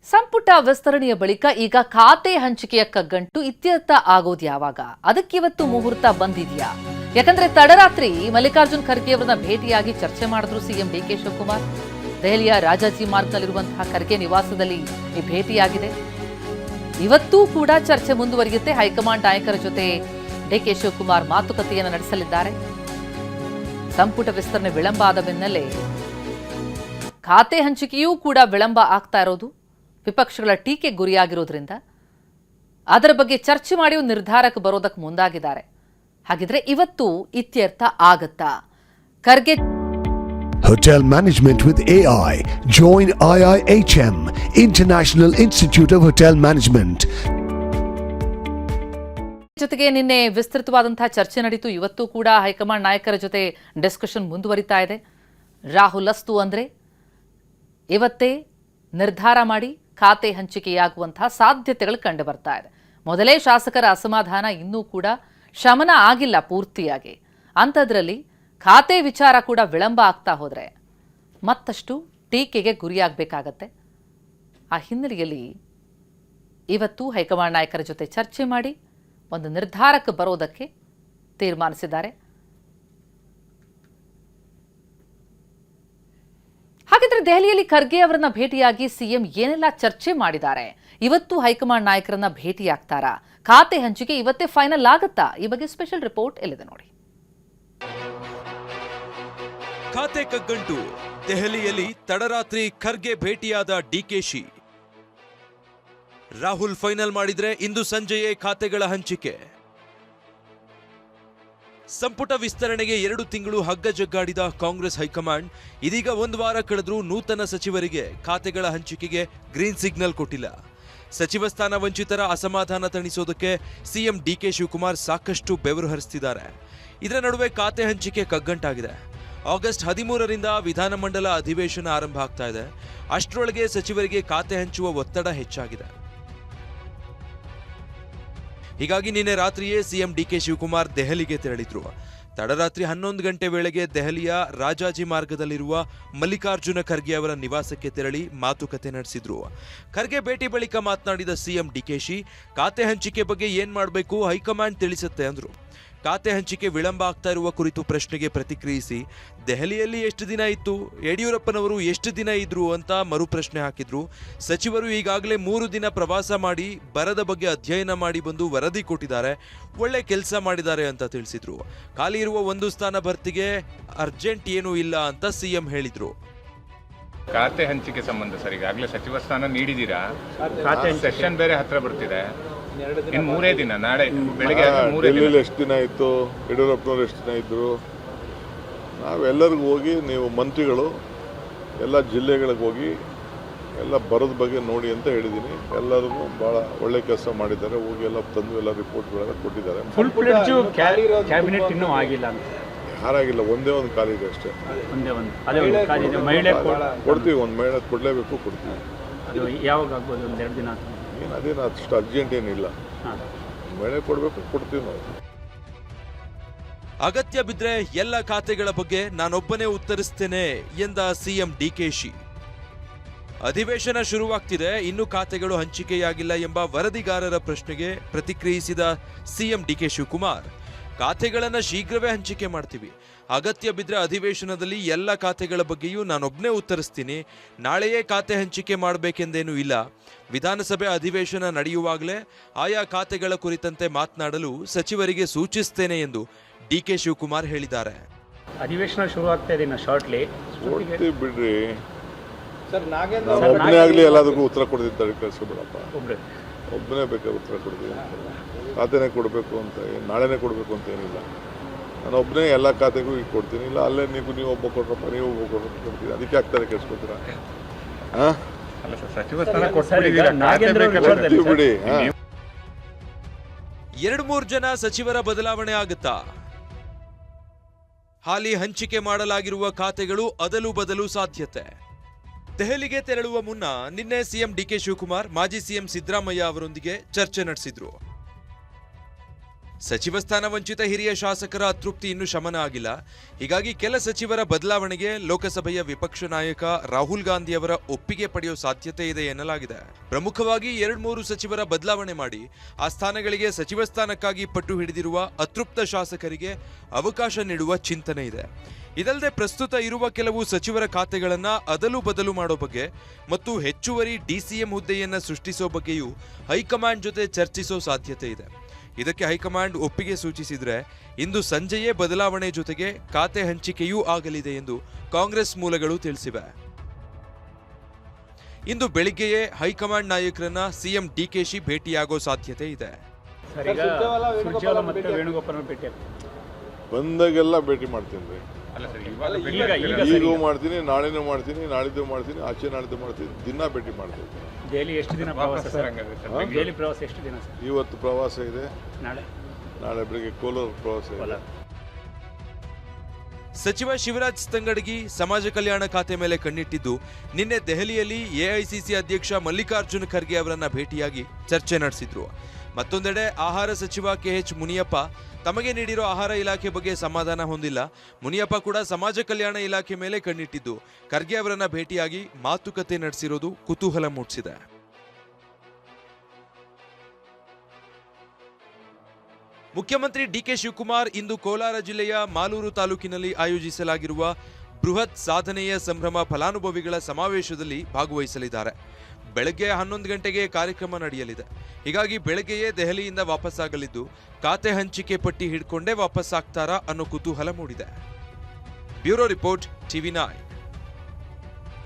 ಸಂಪುಟ ವಿಸ್ತರಣೆಯ ಬಳಿಕ ಈಗ ಖಾತೆ ಹಂಚಿಕೆಯ ಕಗ್ಗಂಟು ಇತ್ಯರ್ಥ ಆಗೋದು ಯಾವಾಗ? ಅದಕ್ಕಿವತ್ತು ಮುಹೂರ್ತ ಬಂದಿದೆಯಾ? ಯಾಕಂದ್ರೆ ತಡರಾತ್ರಿ ಮಲ್ಲಿಕಾರ್ಜುನ್ ಖರ್ಗೆ ಅವರನ್ನ ಭೇಟಿಯಾಗಿ ಚರ್ಚೆ ಮಾಡಿದ್ರು ಸಿಎಂ ಡಿಕೆ ಶಿವಕುಮಾರ್. ದೆಹಲಿಯ ರಾಜಾಜಿ ಮಾರ್ಗ್ನಲ್ಲಿರುವಂತಹ ಖರ್ಗೆ ನಿವಾಸದಲ್ಲಿ ಈ ಭೇಟಿಯಾಗಿದೆ. ಇವತ್ತೂ ಕೂಡ ಚರ್ಚೆ ಮುಂದುವರಿಯುತ್ತೆ. ಹೈಕಮಾಂಡ್ ನಾಯಕರ ಜೊತೆ ಡಿಕೆ ಶಿವಕುಮಾರ್ ಮಾತುಕತೆಯನ್ನು ನಡೆಸಲಿದ್ದಾರೆ. ಸಂಪುಟ ವಿಸ್ತರಣೆ ವಿಳಂಬ ಆದ ಬೆನ್ನಲ್ಲೇ ಖಾತೆ ಹಂಚಿಕೆಯೂ ಕೂಡ ವಿಳಂಬ ಆಗ್ತಾ ಇರೋದು ವಿಪಕ್ಷಗಳ ಟೀಕೆ ಗುರಿಯಾಗಿರೋದ್ರಿಂದ ಅದರ ಬಗ್ಗೆ ಚರ್ಚೆ ಮಾಡಿ ನಿರ್ಧಾರಕ್ಕೆ ಬರೋದಕ್ಕೆ ಮುಂದಾಗಿದ್ದಾರೆ. ಹಾಗಿದ್ರೆ ಇವತ್ತು ಇತ್ಯರ್ಥ ಆಗತ್ತಾ? Kharge Hotel Management with AI. Join IIHM, International Institute of Hotel Management. ಜೊತೆಗೆ ನಿನ್ನೆ ವಿಸ್ತೃತವಾದಂತಹ ಚರ್ಚೆ ನಡೀತು. ಇವತ್ತು ಕೂಡ ಹೈಕಮಾಂಡ್ ನಾಯಕರ ಜೊತೆ ಡಿಸ್ಕಷನ್ ಮುಂದುವರಿತಾ ಇದೆ. ರಾಹುಲ್ ಅಸ್ತು ಅಂದ್ರೆ ಇವತ್ತೇ ನಿರ್ಧಾರ ಮಾಡಿ ಖಾತೆ ಹಂಚಿಕೆಯಾಗುವಂತಹ ಸಾಧ್ಯತೆಗಳು ಕಂಡು ಬರ್ತಾ ಇದೆ. ಮೊದಲೇ ಶಾಸಕರ ಅಸಮಾಧಾನ ಇನ್ನೂ ಕೂಡ ಶಮನ ಆಗಿಲ್ಲ ಪೂರ್ತಿಯಾಗಿ. ಅಂಥದ್ರಲ್ಲಿ ಖಾತೆ ವಿಚಾರ ಕೂಡ ವಿಳಂಬ ಆಗ್ತಾ ಹೋದ್ರೆ ಮತ್ತಷ್ಟು ಟೀಕೆಗೆ ಗುರಿಯಾಗಬೇಕಾಗತ್ತೆ. ಆ ಹಿನ್ನೆಲೆಯಲ್ಲಿ ಇವತ್ತು ಹೈಕಮಾಂಡ್ ನಾಯಕರ ಜೊತೆ ಚರ್ಚೆ ಮಾಡಿ ಒಂದು ನಿರ್ಧಾರಕ್ಕೆ ಬರೋದಕ್ಕೆ ತೀರ್ಮಾನಿಸಿದ್ದಾರೆ. ಹಾಗಿದ್ರೆ ದೆಹಲಿಯಲ್ಲಿ ಖರ್ಗೆ ಅವರನ್ನ ಭೇಟಿಯಾಗಿ ಸಿಎಂ ಏನೆಲ್ಲ ಚರ್ಚೆ ಮಾಡಿದ್ದಾರೆ? ಇವತ್ತು ಹೈಕಮಾಂಡ್ ನಾಯಕರನ್ನ ಭೇಟಿಯಾಗ್ತಾರಾ? ಖಾತೆ ಹಂಚಿಕೆ ಇವತ್ತೇ ಫೈನಲ್ ಆಗುತ್ತಾ? ಈ ಬಗ್ಗೆ ಸ್ಪೆಷಲ್ ರಿಪೋರ್ಟ್ ಎಲ್ಲಿದೆ ನೋಡಿ. ಖಾತೆ ಕಗ್ಗಂಟು. ದೆಹಲಿಯಲ್ಲಿ ತಡರಾತ್ರಿ ಖರ್ಗೆ ಭೇಟಿಯಾದ ಡಿಕೆಶಿ. ರಾಹುಲ್ ಫೈನಲ್ ಮಾಡಿದ್ರೆ ಇಂದು ಸಂಜೆಯೇ ಖಾತೆಗಳ ಹಂಚಿಕೆ. ಸಂಪುಟ ವಿಸ್ತರಣೆಗೆ 2 ತಿಂಗಳು ಹಗ್ಗ ಜಗ್ಗಾಡಿದ ಕಾಂಗ್ರೆಸ್ ಹೈಕಮಾಂಡ್ ಇದೀಗ 1 ವಾರ ಕಳೆದ್ರೂ ನೂತನ ಸಚಿವರಿಗೆ ಖಾತೆಗಳ ಹಂಚಿಕೆಗೆ ಗ್ರೀನ್ ಸಿಗ್ನಲ್ ಕೊಟ್ಟಿಲ್ಲ. ಸಚಿವ ಸ್ಥಾನ ವಂಚಿತರ ಅಸಮಾಧಾನ ತಣಿಸೋದಕ್ಕೆ ಸಿಎಂ ಡಿಕೆ ಶಿವಕುಮಾರ್ ಸಾಕಷ್ಟು ಬೆವರು ಹರಿಸ್ತಿದ್ದಾರೆ. ಇದರ ನಡುವೆ ಖಾತೆ ಹಂಚಿಕೆ ಕಗ್ಗಂಟಾಗಿದೆ. ಆಗಸ್ಟ್ 13ರಿಂದ ವಿಧಾನಮಂಡಲ ಅಧಿವೇಶನ ಆರಂಭ ಆಗ್ತಾ ಇದೆ. ಅಷ್ಟರೊಳಗೆ ಸಚಿವರಿಗೆ ಖಾತೆ ಹಂಚುವ ಒತ್ತಡ ಹೆಚ್ಚಾಗಿದೆ. ಹೀಗಾಗಿ ನಿನ್ನೆ ರಾತ್ರಿಯೇ ಸಿಎಂ ಡಿಕೆ ಶಿವಕುಮಾರ್ ದೆಹಲಿಗೆ ತೆರಳಿದ್ರು. ತಡರಾತ್ರಿ 11 ಗಂಟೆ ವೇಳೆಗೆ ದೆಹಲಿಯ ರಾಜಾಜಿ ಮಾರ್ಗದಲ್ಲಿರುವ ಮಲ್ಲಿಕಾರ್ಜುನ ಖರ್ಗೆ ಅವರ ನಿವಾಸಕ್ಕೆ ತೆರಳಿ ಮಾತುಕತೆ ನಡೆಸಿದ್ರು. ಖರ್ಗೆ ಭೇಟಿ ಬಳಿಕ ಮಾತನಾಡಿದ ಸಿಎಂ ಡಿಕೆಶಿ, ಖಾತೆ ಹಂಚಿಕೆ ಬಗ್ಗೆ ಏನ್ ಮಾಡಬೇಕು ಹೈಕಮಾಂಡ್ ತಿಳಿಸುತ್ತೆ ಅಂದ್ರು. ಖಾತೆ ಹಂಚಿಕೆ ವಿಳಂಬ ಆಗ್ತಾ ಇರುವ ಕುರಿತು ಪ್ರಶ್ನೆಗೆ ಪ್ರತಿಕ್ರಿಯಿಸಿ, ದೆಹಲಿಯಲ್ಲಿ ಎಷ್ಟು ದಿನ ಇತ್ತು, ಯಡಿಯೂರಪ್ಪನವರು ಎಷ್ಟು ದಿನ ಇದ್ರು ಅಂತ ಮರುಪ್ರಶ್ನೆ ಹಾಕಿದ್ರು. ಸಚಿವರು ಈಗಾಗಲೇ 3 ದಿನ ಪ್ರವಾಸ ಮಾಡಿ ಬರದ ಬಗ್ಗೆ ಅಧ್ಯಯನ ಮಾಡಿ ಬಂದು ವರದಿ ಕೊಟ್ಟಿದ್ದಾರೆ, ಒಳ್ಳೆ ಕೆಲಸ ಮಾಡಿದ್ದಾರೆ ಅಂತ ತಿಳಿಸಿದ್ರು. ಖಾಲಿ ಇರುವ 1 ಸ್ಥಾನ ಭರ್ತಿಗೆ ಅರ್ಜೆಂಟ್ ಏನೂ ಇಲ್ಲ ಅಂತ ಸಿಎಂ ಹೇಳಿದ್ರು. ಖಾತೆ ಹಂಚಿಕೆ ಸಂಬಂಧ ಸರ್, ಈಗಾಗಲೇ ಸಚಿವ ಸ್ಥಾನ ನೀಡಿದ್ದೀರಾ, ಸೆಷನ್ ಬೇರೆ ಹತ್ರ ಬರ್ತಿದೆ, ಇನ್ನು 3 ದಿನ, ನಾಳೆ ಬೆಳಗ್ಗೆ ಡೆಲ್ಲಿಲಿ ಎಷ್ಟು ದಿನ ಇತ್ತು, ಯಡಿಯೂರಪ್ಪನವ್ರು ಎಷ್ಟು ದಿನ ಇದ್ದರು, ನಾವೆಲ್ಲರಿಗೂ ಹೋಗಿ ನೀವು ಮಂತ್ರಿಗಳು ಎಲ್ಲ ಜಿಲ್ಲೆಗಳಿಗೆ ಹೋಗಿ ಎಲ್ಲ ಬರೋದ ಬಗ್ಗೆ ನೋಡಿ ಅಂತ ಹೇಳಿದ್ದೀನಿ. ಎಲ್ಲರಿಗೂ ಭಾಳ ಒಳ್ಳೆ ಕೆಲಸ ಮಾಡಿದ್ದಾರೆ. ಹೋಗಿ ಎಲ್ಲ ತಂದು ಎಲ್ಲ ರಿಪೋರ್ಟ್ಗಳೆಲ್ಲ ಕೊಟ್ಟಿದ್ದಾರೆ. ಫುಲ್ ಪ್ಲೇಜ್ ಕ್ಯಾಬಿನೆಟ್ ಇನ್ನೂ ಆಗಿಲ್ಲ ಅಂತ ಯಾರಾಗಿಲ್ಲ, ಒಂದೇ ಒಂದು ಖಾಲಿ ಇದೆ ಅಷ್ಟೇ. ಕೊಡ್ತೀವಿ, ಒಂದು ಮಹಿಳೆ ಕೊಡಲೇಬೇಕು, ಕೊಡ್ತೀವಿ. ಅದು ಯಾವಾಗ ಆಗ್ಬೋದು? 1-2 ದಿನ ಏನು ಅದೇನು ಅಷ್ಟು ಅರ್ಜೆಂಟ್ ಏನಿಲ್ಲ, ಮಹಿಳೆ ಕೊಡಬೇಕು, ಕೊಡ್ತೀವಿ ನಾವು. ಅಗತ್ಯ ಬಿದ್ರೆ ಎಲ್ಲ ಖಾತೆಗಳ ಬಗ್ಗೆ ನಾನೊಬ್ಬನೇ ಉತ್ತರಿಸ್ತೇನೆ ಎಂದ ಸಿಎಂ ಡಿಕೆಶಿ. ಅಧಿವೇಶನ ಶುರುವಾಗ್ತಿದೆ, ಇನ್ನೂ ಖಾತೆಗಳು ಹಂಚಿಕೆಯಾಗಿಲ್ಲ ಎಂಬ ವರದಿಗಾರರ ಪ್ರಶ್ನೆಗೆ ಪ್ರತಿಕ್ರಿಯಿಸಿದ ಸಿಎಂ ಡಿಕೆ ಶಿವಕುಮಾರ್, ಖಾತೆಗಳನ್ನು ಶೀಘ್ರವೇ ಹಂಚಿಕೆ ಮಾಡ್ತೀವಿ. ಅಗತ್ಯ ಬಿದ್ರೆ ಅಧಿವೇಶನದಲ್ಲಿ ಎಲ್ಲ ಖಾತೆಗಳ ಬಗ್ಗೆಯೂ ನಾನೊಬ್ಬನೇ ಉತ್ತರಿಸ್ತೀನಿ. ನಾಳೆಯೇ ಖಾತೆ ಹಂಚಿಕೆ ಮಾಡಬೇಕೆಂದೇನೂ ಇಲ್ಲ. ವಿಧಾನಸಭೆ ಅಧಿವೇಶನ ನಡೆಯುವಾಗಲೇ ಆಯಾ ಖಾತೆಗಳ ಕುರಿತಂತೆ ಮಾತನಾಡಲು ಸಚಿವರಿಗೆ ಸೂಚಿಸ್ತೇನೆ ಎಂದು ಡಿಕೆ ಶಿವಕುಮಾರ್ ಹೇಳಿದ್ದಾರೆ. ಅಧಿವೇಶನ ಶುರು ಆಗ್ತಾ ಇದೆ ಶಾರ್ಟ್ಲಿ, ಬಿಡ್ರಿ ಸರ್. ಒಬ್ಬನೇ ಆಗಲಿ ಎಲ್ಲದಕ್ಕೂ ಉತ್ತರ ಕೊಡ್ತಿದ್ದಾರೆ, ಕಳಿಸ್ಬಿಡಪ್ಪ. ಒಬ್ಬನೇ ಬೇಕಾದ್ರೆ ಉತ್ತರ ಕೊಡ್ತೀವಿ. ಖಾತೆನೇ ಕೊಡಬೇಕು ಅಂತ, ನಾಳೆನೇ ಕೊಡಬೇಕು ಅಂತ ಏನಿಲ್ಲ. ನಾನು ಒಬ್ಬನೇ ಎಲ್ಲ ಖಾತೆಗೂ ಈಗ ಕೊಡ್ತೀನಿ. ಇಲ್ಲ ಅಲ್ಲೇ ನೀವು ಒಬ್ಬ ಕೊಟ್ರಪ್ಪ, ನೀವು ಒಬ್ಬ ಕೊಡ್ತೀನಿ, ಅದಕ್ಕೆ ಆಗ್ತಾರೆ ಕೆಲ್ಸ್ಕೊತೀರಾ? ಬಿಡಿ. 2-3 ಜನ ಸಚಿವರ ಬದಲಾವಣೆ ಆಗುತ್ತಾ? ಹಾಲಿ ಹಂಚಿಕೆ ಮಾಡಲಾಗಿರುವ ಖಾತೆಗಳು ಅದಲು ಬದಲು ಸಾಧ್ಯತೆ. ದೆಹಲಿಗೆ ತೆರಳುವ ಮುನ್ನ ನಿನ್ನೆ ಸಿಎಂ ಡಿಕೆ ಶಿವಕುಮಾರ್ ಮಾಜಿ ಸಿಎಂ ಸಿದ್ದರಾಮಯ್ಯ ಅವರೊಂದಿಗೆ ಚರ್ಚೆ ನಡೆಸಿದ್ರು. ಸಚಿವ ಸ್ಥಾನ ವಂಚಿತ ಹಿರಿಯ ಶಾಸಕರ ಅತೃಪ್ತಿ ಇನ್ನೂ ಶಮನ ಆಗಿಲ್ಲ. ಹೀಗಾಗಿ ಕೆಲ ಸಚಿವರ ಬದಲಾವಣೆಗೆ ಲೋಕಸಭೆಯ ವಿಪಕ್ಷ ನಾಯಕ ರಾಹುಲ್ ಗಾಂಧಿ ಅವರ ಒಪ್ಪಿಗೆ ಪಡೆಯುವ ಸಾಧ್ಯತೆ ಇದೆ ಎನ್ನಲಾಗಿದೆ. ಪ್ರಮುಖವಾಗಿ 2-3 ಸಚಿವರ ಬದಲಾವಣೆ ಮಾಡಿ ಆ ಸ್ಥಾನಗಳಿಗೆ ಸಚಿವ ಸ್ಥಾನಕ್ಕಾಗಿ ಪಟ್ಟು ಹಿಡಿದಿರುವ ಅತೃಪ್ತ ಶಾಸಕರಿಗೆ ಅವಕಾಶ ನೀಡುವ ಚಿಂತನೆ ಇದೆ. ಇದಲ್ಲದೆ ಪ್ರಸ್ತುತ ಇರುವ ಕೆಲವು ಸಚಿವರ ಖಾತೆಗಳನ್ನ ಅದಲು ಬದಲು ಮಾಡೋ ಬಗ್ಗೆ ಮತ್ತು ಹೆಚ್ಚುವರಿ ಡಿಸಿಎಂ ಹುದ್ದೆಯನ್ನ ಸೃಷ್ಟಿಸೋ ಬಗ್ಗೆಯೂ ಹೈಕಮಾಂಡ್ ಜೊತೆ ಚರ್ಚಿಸೋ ಸಾಧ್ಯತೆ ಇದೆ. ಇದಕ್ಕೆ ಹೈಕಮಾಂಡ್ ಒಪ್ಪಿಗೆ ಸೂಚಿಸಿದ್ರೆ ಇಂದು ಸಂಜೆಯೇ ಬದಲಾವಣೆ ಜೊತೆಗೆ ಖಾತೆ ಹಂಚಿಕೆಯೂ ಆಗಲಿದೆ ಎಂದು ಕಾಂಗ್ರೆಸ್ ಮೂಲಗಳು ತಿಳಿಸಿವೆ. ಇಂದು ಬೆಳಿಗ್ಗೆಯೇ ಹೈಕಮಾಂಡ್ ನಾಯಕರನ್ನ ಸಿಎಂ ಡಿಕೆಶಿ ಭೇಟಿಯಾಗೋ ಸಾಧ್ಯತೆ ಇದೆ. ಸರ್, ಈಗ ಸುರ್ಜೇವಾಲಾ ಮತ್ತೆ ವೇಣುಗೋಪಾಲ್ ಭೇಟಿ ಬಂದಾಗೆಲ್ಲ ಭೇಟಿ ಮಾಡ್ತೀನಿ ರೀ. ಅಲ್ಲ ಸರ್, ಇವಾಗ ಈಗೂ ಮಾಡ್ತೀನಿ, ನಾಳೆನೂ ಮಾಡ್ತೀನಿ, ನಾಳಿದ್ದು ಮಾಡ್ತೀನಿ, ಆಚೆ ನಾಳಿದ್ದು ಮಾಡ್ತೀನಿ, ದಿನ ಭೇಟಿ ಮಾಡ್ತೀನಿ. ಡೈಲಿ ಎಷ್ಟು ದಿನ ಪ್ರವಾಸ ಸರ್? ಡೈಲಿ ಪ್ರವಾಸ ಎಷ್ಟು ದಿನ ಸರ್? ಇವತ್ತು ಪ್ರವಾಸ ಇದೆ, ನಾಳೆ ಬೆಳಿಗ್ಗೆ ಕೋಲಾರ ಪ್ರವಾಸ ಇದೆ. ಸಚಿವ ಶಿವರಾಜ್ ತಂಗಡಗಿ ಸಮಾಜ ಕಲ್ಯಾಣ ಖಾತೆ ಮೇಲೆ ಕಣ್ಣಿಟ್ಟಿದ್ದು ನಿನ್ನೆ ದೆಹಲಿಯಲ್ಲಿ ಎಐಸಿಸಿ ಅಧ್ಯಕ್ಷ ಮಲ್ಲಿಕಾರ್ಜುನ ಖರ್ಗೆ ಅವರನ್ನ ಭೇಟಿಯಾಗಿ ಚರ್ಚೆ ನಡೆಸಿದ್ರು. ಮತ್ತೊಂದೆಡೆ ಆಹಾರ ಸಚಿವ ಕೆಎಚ್ ಮುನಿಯಪ್ಪ ತಮಗೆ ನೀಡಿರೋ ಆಹಾರ ಇಲಾಖೆ ಬಗ್ಗೆ ಸಮಾಧಾನ ಹೊಂದಿಲ್ಲ. ಮುನಿಯಪ್ಪ ಕೂಡ ಸಮಾಜ ಕಲ್ಯಾಣ ಇಲಾಖೆ ಮೇಲೆ ಕಣ್ಣಿಟ್ಟಿದ್ದು ಖರ್ಗೆ ಅವರನ್ನ ಭೇಟಿಯಾಗಿ ಮಾತುಕತೆ ನಡೆಸಿರೋದು ಕುತೂಹಲ ಮೂಡಿಸಿದೆ. ಮುಖ್ಯಮಂತ್ರಿ ಡಿಕೆ ಶಿವಕುಮಾರ್ ಇಂದು ಕೋಲಾರ ಜಿಲ್ಲೆಯ ಮಾಲೂರು ತಾಲೂಕಿನಲ್ಲಿ ಆಯೋಜಿಸಲಾಗಿರುವ ಬೃಹತ್ ಸಾಧನೆಯ ಸಂಭ್ರಮ ಫಲಾನುಭವಿಗಳ ಸಮಾವೇಶದಲ್ಲಿ ಭಾಗವಹಿಸಲಿದ್ದಾರೆ. ಬೆಳಗ್ಗೆ 11 ಗಂಟೆಗೆ ಕಾರ್ಯಕ್ರಮ ನಡೆಯಲಿದೆ. ಹೀಗಾಗಿ ಬೆಳಗ್ಗೆಯೇ ದೆಹಲಿಯಿಂದ ವಾಪಸ್ಸಾಗಲಿದ್ದು ಖಾತೆ ಹಂಚಿಕೆ ಪಟ್ಟಿ ಹಿಡ್ಕೊಂಡೇ ವಾಪಸ್ಸಾಗ್ತಾರಾ ಅನ್ನೋ ಕುತೂಹಲ ಮೂಡಿದೆ. Bureau report, TV9.